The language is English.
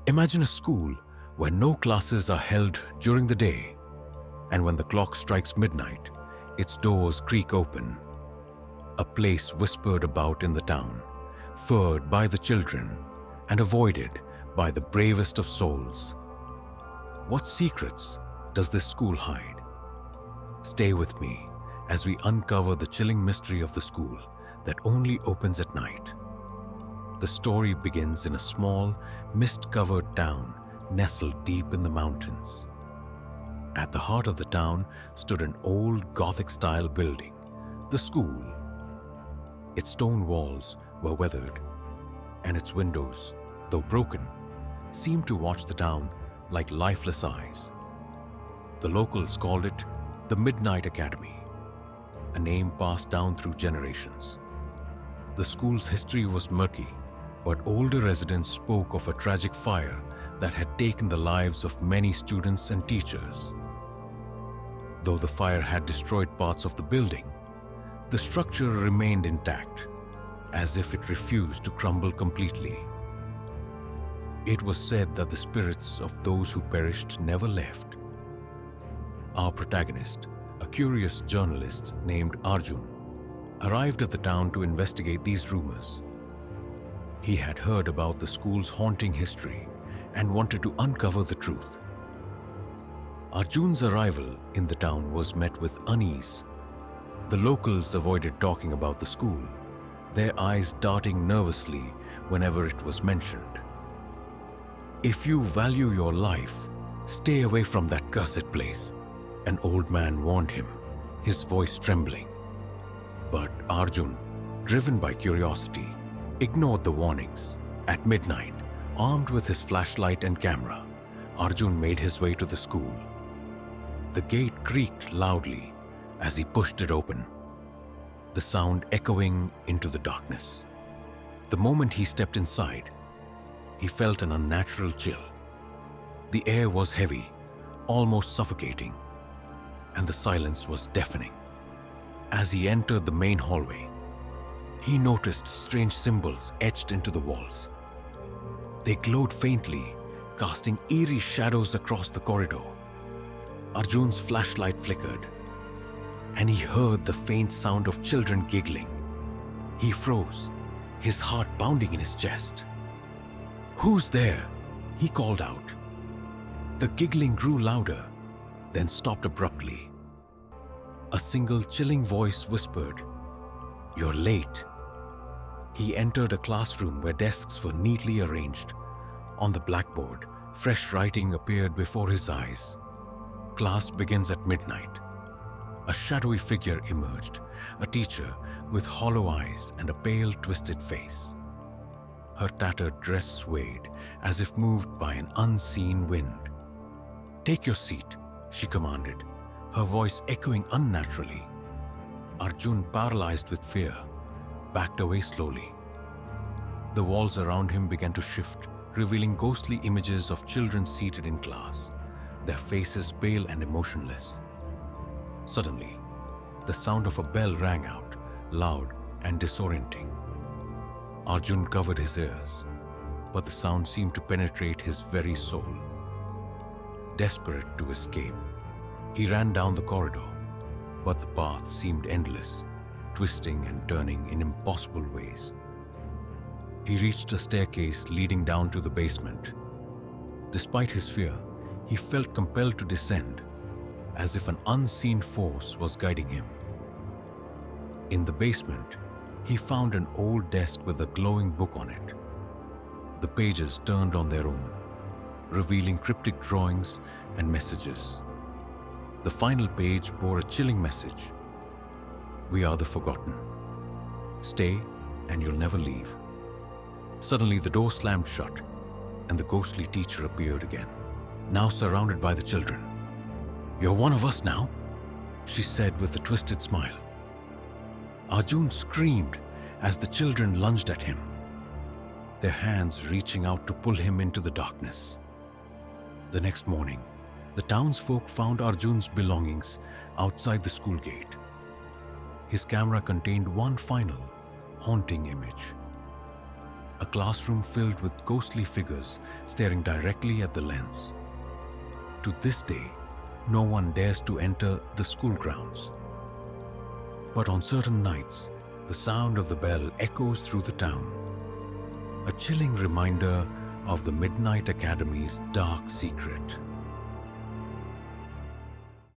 Imagine a school where no classes are held during the day, and when the clock strikes midnight, its doors creak open. A place whispered about in the town, feared by the children and avoided by the bravest of souls. What secrets does this school hide? Stay with me as we uncover the chilling mystery of the school that only opens at night. The story begins in a small, mist-covered town nestled deep in the mountains. At the heart of the town stood an old Gothic-style building, the school. Its stone walls were weathered, and its windows, though broken, seemed to watch the town like lifeless eyes. The locals called it the Midnight Academy, a name passed down through generations. The school's history was murky, but older residents spoke of a tragic fire that had taken the lives of many students and teachers. Though the fire had destroyed parts of the building, the structure remained intact, as if it refused to crumble completely. It was said that the spirits of those who perished never left. Our protagonist, a curious journalist named Arjun, arrived at the town to investigate these rumors. He had heard about the school's haunting history and wanted to uncover the truth. Arjun's arrival in the town was met with unease. The locals avoided talking about the school, their eyes darting nervously whenever it was mentioned. "If you value your life, stay away from that cursed place," an old man warned him, his voice trembling. But Arjun, driven by curiosity, ignored the warnings. At midnight, armed with his flashlight and camera, Arjun made his way to the school. The gate creaked loudly as he pushed it open, the sound echoing into the darkness. The moment he stepped inside, he felt an unnatural chill. The air was heavy, almost suffocating, and the silence was deafening. As he entered the main hallway, he noticed strange symbols etched into the walls. They glowed faintly, casting eerie shadows across the corridor. Arjun's flashlight flickered, and he heard the faint sound of children giggling. He froze, his heart pounding in his chest. "Who's there?" he called out. The giggling grew louder, then stopped abruptly. A single chilling voice whispered, "You're late." He entered a classroom where desks were neatly arranged. On the blackboard, fresh writing appeared before his eyes. Class begins at midnight. A shadowy figure emerged, a teacher with hollow eyes and a pale, twisted face. Her tattered dress swayed as if moved by an unseen wind. "Take your seat," she commanded, her voice echoing unnaturally. Arjun, paralyzed with fear, backed away slowly. The walls around him began to shift, revealing ghostly images of children seated in class, their faces pale and emotionless. Suddenly, the sound of a bell rang out, loud and disorienting. Arjun covered his ears, but the sound seemed to penetrate his very soul. Desperate to escape, he ran down the corridor, but the path seemed endless, twisting and turning in impossible ways. He reached a staircase leading down to the basement. Despite his fear, he felt compelled to descend, as if an unseen force was guiding him. In the basement, he found an old desk with a glowing book on it. The pages turned on their own, revealing cryptic drawings and messages. The final page bore a chilling message: "We are the forgotten. Stay and you'll never leave." Suddenly, the door slammed shut, and the ghostly teacher appeared again, now surrounded by the children. "You're one of us now," she said with a twisted smile. Arjun screamed as the children lunged at him, their hands reaching out to pull him into the darkness. The next morning, the townsfolk found Arjun's belongings outside the school gate. His camera contained one final, haunting image. a classroom filled with ghostly figures staring directly at the lens. To this day, no one dares to enter the school grounds. But on certain nights, the sound of the bell echoes through the town, a chilling reminder of the Midnight Academy's dark secret.